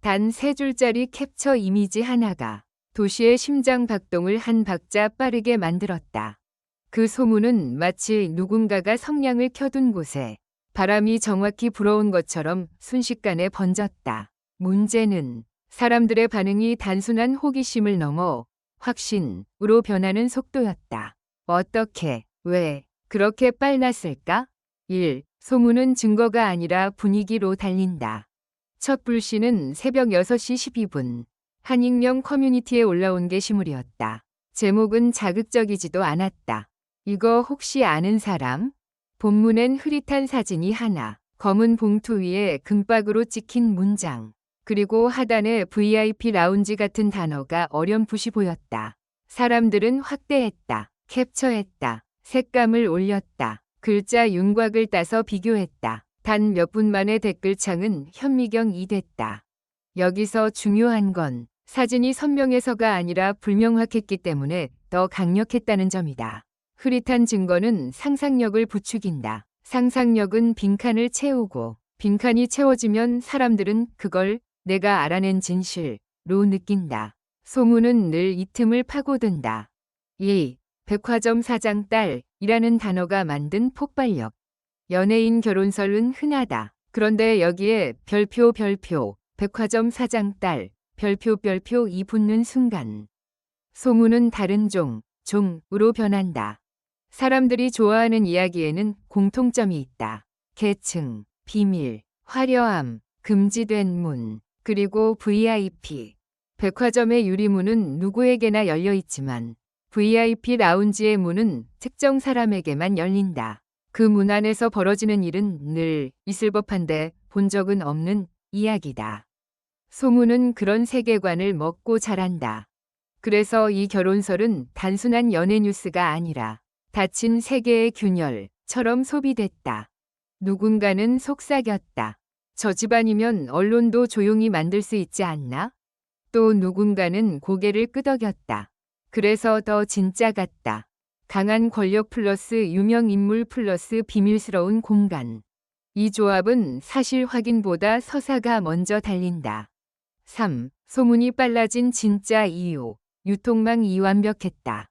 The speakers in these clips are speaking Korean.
단 3줄짜리 캡처 이미지 하나가 도시의 심장 박동을 한 박자 빠르게 만들었다. 그 소문은 마치 누군가가 성냥을 켜둔 곳에 바람이 정확히 불어온 것처럼 순식간에 번졌다. 문제는 사람들의 반응이 단순한 호기심을 넘어 확신으로 변하는 속도였다. 어떻게, 왜 그렇게 빨랐을까? 1. 소문은 증거가 아니라 분위기로 달린다. 첫 불씨는 새벽 6시 12분 한 익명 커뮤니티에 올라온 게시물이었다. 제목은 자극적이지도 않았다. 이거 혹시 아는 사람? 본문엔 흐릿한 사진이 하나, 검은 봉투 위에 금박으로 찍힌 문장, 그리고 하단에 VIP 라운지 같은 단어가 어렴풋이 보였다. 사람들은 확대했다, 캡처했다, 색감을 올렸다, 글자 윤곽을 따서 비교했다. 단 몇 분 만에 댓글창은 현미경이 됐다. 여기서 중요한 건 사진이 선명해서가 아니라 불명확했기 때문에 더 강력했다는 점이다. 흐릿한 증거는 상상력을 부추긴다. 상상력은 빈칸을 채우고 빈칸이 채워지면 사람들은 그걸 내가 알아낸 진실로 느낀다. 소문은 늘 이 틈을 파고든다. 2. 백화점 사장 딸이라는 단어가 만든 폭발력. 연예인 결혼설은 흔하다. 그런데 여기에 별표, 백화점 사장 딸, 별표이 붙는 순간 소문은 다른 종으로 변한다. 사람들이 좋아하는 이야기에는 공통점이 있다. 계층, 비밀, 화려함, 금지된 문, 그리고 VIP. 백화점의 유리문은 누구에게나 열려 있지만 VIP 라운지의 문은 특정 사람에게만 열린다. 그 문 안에서 벌어지는 일은 늘 있을 법한데 본 적은 없는 이야기다. 소문은 그런 세계관을 먹고 자란다. 그래서 이 결혼설은 단순한 연예 뉴스가 아니라 닫힌 세계의 균열처럼 소비됐다. 누군가는 속삭였다. 저 집안이면 언론도 조용히 만들 수 있지 않나? 또 누군가는 고개를 끄덕였다. 그래서 더 진짜 같다. 강한 권력 플러스 유명 인물 플러스 비밀스러운 공간. 이 조합은 사실 확인보다 서사가 먼저 달린다. 3. 소문이 빨라진 진짜 이유. 유통망이 완벽했다.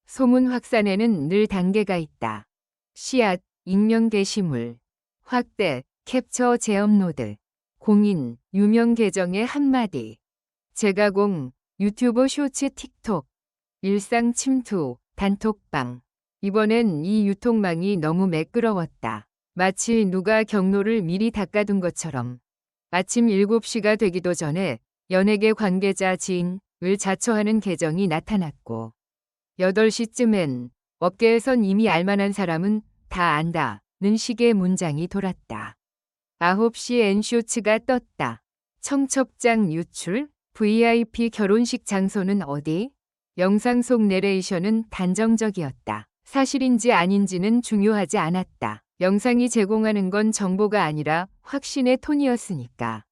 소문 확산에는 늘 단계가 있다. 씨앗, 익명 게시물, 확대, 캡처 재업로드, 공인, 유명 계정의 한마디, 재가공, 유튜버 쇼츠 틱톡, 일상 침투, 단톡방. 이번엔 이 유통망이 너무 매끄러웠다. 마치 누가 경로를 미리 닦아둔 것처럼. 아침 7시가 되기도 전에 연예계 관계자 지인을 자처하는 계정이 나타났고 8시쯤엔 업계에선 이미 알만한 사람은 다 안다는 식의 문장이 돌았다. 9시 N쇼츠가 떴다. 청첩장 유출? VIP 결혼식 장소는 어디? 영상 속 내레이션은 단정적이었다. 사실인지 아닌지는 중요하지 않았다. 영상이 제공하는 건 정보가 아니라 확신의 톤이었으니까.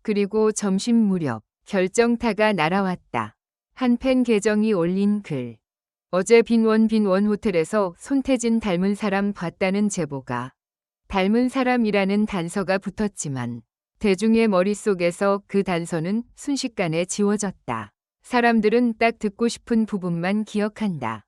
그리고 점심 무렵 결정타가 날아왔다. 한 팬 계정이 올린 글. 어제 빈원 호텔에서 손태진 닮은 사람 봤다는 제보가 닮은 사람이라는 단서가 붙었지만 대중의 머릿속에서 그 단서는 순식간에 지워졌다. 사람들은 딱 듣고 싶은 부분만 기억한다.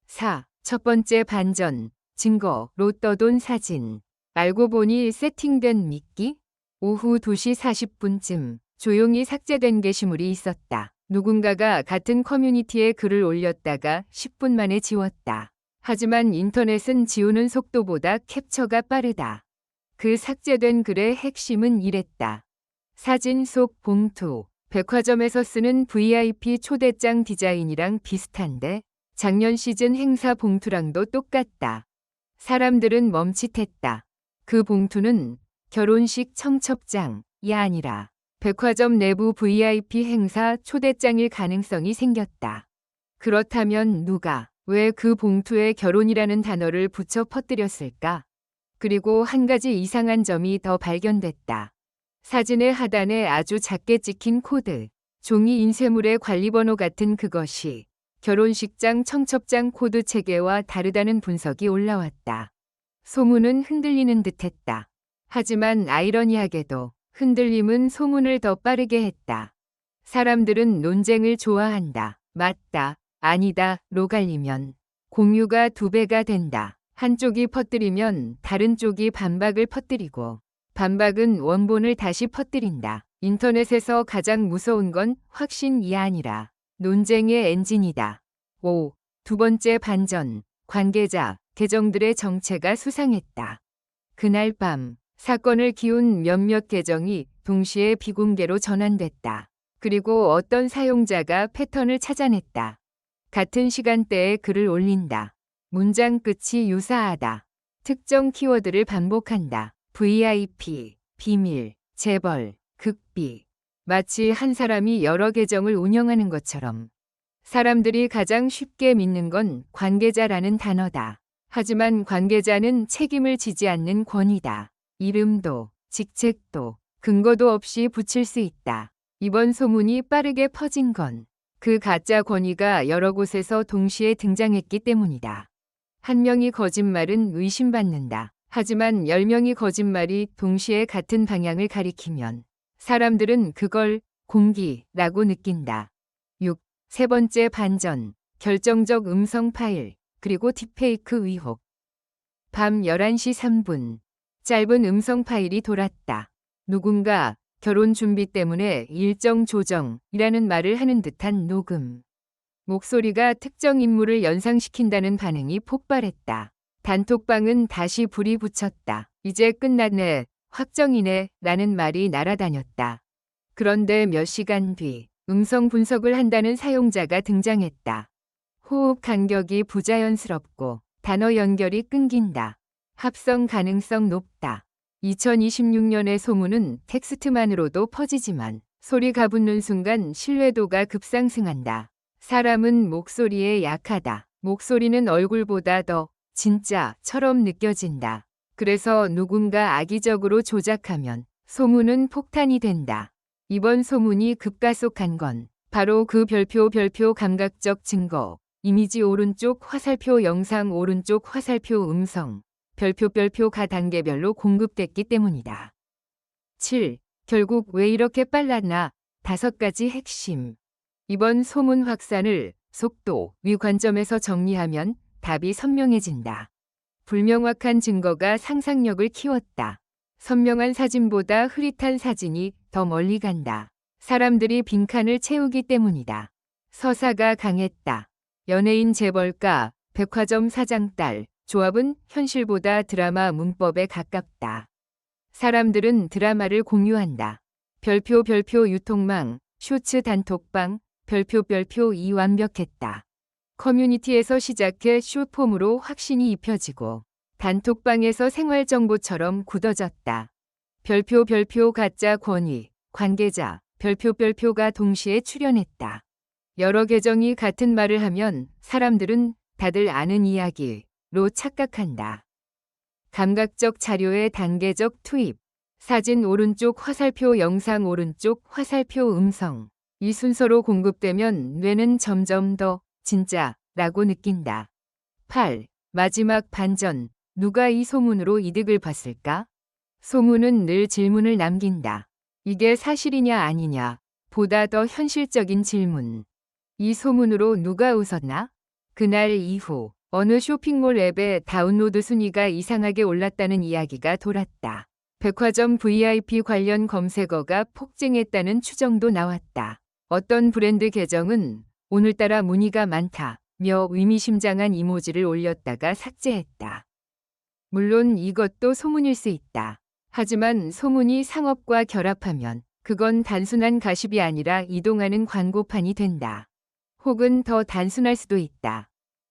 4. 첫 번째 반전, 증거로 떠돈 사진. 알고 보니 세팅된 미끼? 오후 2시 40분쯤 조용히 삭제된 게시물이 있었다. 누군가가 같은 커뮤니티에 글을 올렸다가 10분 만에 지웠다. 하지만 인터넷은 지우는 속도보다 캡처가 빠르다. 그 삭제된 글의 핵심은 이랬다. 사진 속 봉투. 백화점에서 쓰는 VIP 초대장 디자인이랑 비슷한데 작년 시즌 행사 봉투랑도 똑같다. 사람들은 멈칫했다. 그 봉투는 결혼식 청첩장이 아니라 백화점 내부 VIP 행사 초대장일 가능성이 생겼다. 그렇다면 누가, 왜 그 봉투에 결혼이라는 단어를 붙여 퍼뜨렸을까? 그리고 한 가지 이상한 점이 더 발견됐다. 사진의 하단에 아주 작게 찍힌 코드, 종이 인쇄물의 관리번호 같은 그것이 결혼식장 청첩장 코드 체계와 다르다는 분석이 올라왔다. 소문은 흔들리는 듯했다. 하지만 아이러니하게도 흔들림은 소문을 더 빠르게 했다. 사람들은 논쟁을 좋아한다. 맞다, 아니다,로 갈리면 공유가 2배가 된다. 한쪽이 퍼뜨리면 다른 쪽이 반박을 퍼뜨리고 반박은 원본을 다시 퍼뜨린다. 인터넷에서 가장 무서운 건 확신이 아니라 논쟁의 엔진이다. 5. 두 번째 반전. 관계자, 계정들의 정체가 수상했다. 그날 밤 사건을 키운 몇몇 계정이 동시에 비공개로 전환됐다. 그리고 어떤 사용자가 패턴을 찾아냈다. 같은 시간대에 글을 올린다. 문장 끝이 유사하다. 특정 키워드를 반복한다. VIP, 비밀, 재벌, 극비. 마치 한 사람이 여러 계정을 운영하는 것처럼. 사람들이 가장 쉽게 믿는 건 관계자라는 단어다. 하지만 관계자는 책임을 지지 않는 권위다. 이름도, 직책도, 근거도 없이 붙일 수 있다. 이번 소문이 빠르게 퍼진 건 그 가짜 권위가 여러 곳에서 동시에 등장했기 때문이다. 한 명이 거짓말은 의심받는다. 하지만 10명이 거짓말이 동시에 같은 방향을 가리키면 사람들은 그걸 공기라고 느낀다. 6. 세 번째 반전. 결정적 음성 파일, 그리고 딥페이크 의혹. 밤 11시 3분. 짧은 음성 파일이 돌았다. 누군가 결혼 준비 때문에 일정 조정이라는 말을 하는 듯한 녹음. 목소리가 특정 인물을 연상시킨다는 반응이 폭발했다. 단톡방은 다시 불이 붙였다. 이제 끝났네, 확정이네 라는 말이 날아다녔다. 그런데 몇 시간 뒤 음성 분석을 한다는 사용자가 등장했다. 호흡 간격이 부자연스럽고 단어 연결이 끊긴다. 합성 가능성 높다. 2026년의 소문은 텍스트만으로도 퍼지지만 소리가 붙는 순간 신뢰도가 급상승한다. 사람은 목소리에 약하다. 목소리는 얼굴보다 더 진짜처럼 느껴진다. 그래서 누군가 악의적으로 조작하면 소문은 폭탄이 된다. 이번 소문이 급가속한 건 바로 그 별표 감각적 증거, 이미지 오른쪽 화살표 영상 오른쪽 화살표 음성, 별표가 단계별로 공급됐기 때문이다. 7. 결국 왜 이렇게 빨랐나? 5가지 핵심. 이번 소문 확산을 속도, 위 관점에서 정리하면 답이 선명해진다. 불명확한 증거가 상상력을 키웠다. 선명한 사진보다 흐릿한 사진이 더 멀리 간다. 사람들이 빈칸을 채우기 때문이다. 서사가 강했다. 연예인 재벌가, 백화점 사장 딸, 조합은 현실보다 드라마 문법에 가깝다. 사람들은 드라마를 공유한다. 별표 유통망, 쇼츠 단톡방, 별표 이 완벽했다. 커뮤니티에서 시작해 숏폼으로 확신이 입혀지고 단톡방에서 생활정보처럼 굳어졌다. 별표 가짜 권위, 관계자, 별표가 동시에 출연했다. 여러 계정이 같은 말을 하면 사람들은 다들 아는 이야기로 착각한다. 감각적 자료의 단계적 투입, 사진 오른쪽 화살표 영상 오른쪽 화살표 음성. 이 순서로 공급되면 뇌는 점점 더 진짜라고 느낀다. 8. 마지막 반전. 누가 이 소문으로 이득을 봤을까? 소문은 늘 질문을 남긴다. 이게 사실이냐 아니냐 보다 더 현실적인 질문. 이 소문으로 누가 웃었나? 그날 이후 어느 쇼핑몰 앱의 다운로드 순위가 이상하게 올랐다는 이야기가 돌았다. 백화점 VIP 관련 검색어가 폭증했다는 추정도 나왔다. 어떤 브랜드 계정은 오늘따라 문의가 많다며 의미심장한 이모지를 올렸다가 삭제했다. 물론 이것도 소문일 수 있다. 하지만 소문이 상업과 결합하면 그건 단순한 가십이 아니라 이동하는 광고판이 된다. 혹은 더 단순할 수도 있다.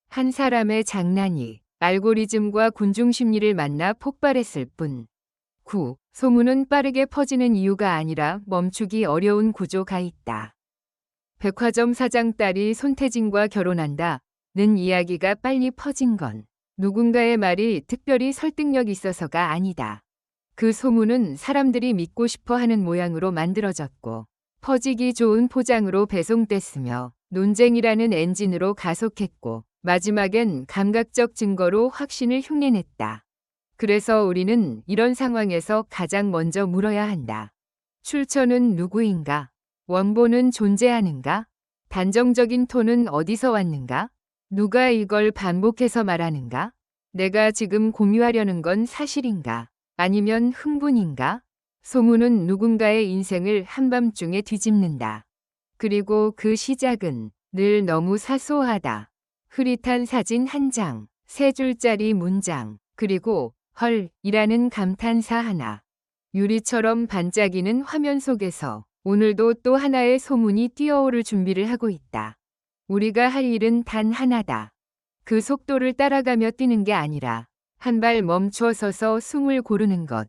한 사람의 장난이 알고리즘과 군중심리를 만나 폭발했을 뿐. 9. 소문은 빠르게 퍼지는 이유가 아니라 멈추기 어려운 구조가 있다. 백화점 사장 딸이 손태진과 결혼한다는 이야기가 빨리 퍼진 건 누군가의 말이 특별히 설득력 있어서가 아니다. 그 소문은 사람들이 믿고 싶어 하는 모양으로 만들어졌고 퍼지기 좋은 포장으로 배송됐으며 논쟁이라는 엔진으로 가속했고 마지막엔 감각적 증거로 확신을 흉내냈다. 그래서 우리는 이런 상황에서 가장 먼저 물어야 한다. 출처는 누구인가? 원본은 존재하는가? 단정적인 톤은 어디서 왔는가? 누가 이걸 반복해서 말하는가? 내가 지금 공유하려는 건 사실인가? 아니면 흥분인가? 소문은 누군가의 인생을 한밤중에 뒤집는다. 그리고 그 시작은 늘 너무 사소하다. 흐릿한 사진 한 장, 세 줄짜리 문장, 그리고 헐, 이라는 감탄사 하나. 유리처럼 반짝이는 화면 속에서 오늘도 또 하나의 소문이 뛰어오를 준비를 하고 있다. 우리가 할 일은 단 하나다. 그 속도를 따라가며 뛰는 게 아니라 한 발 멈춰 서서 숨을 고르는 것.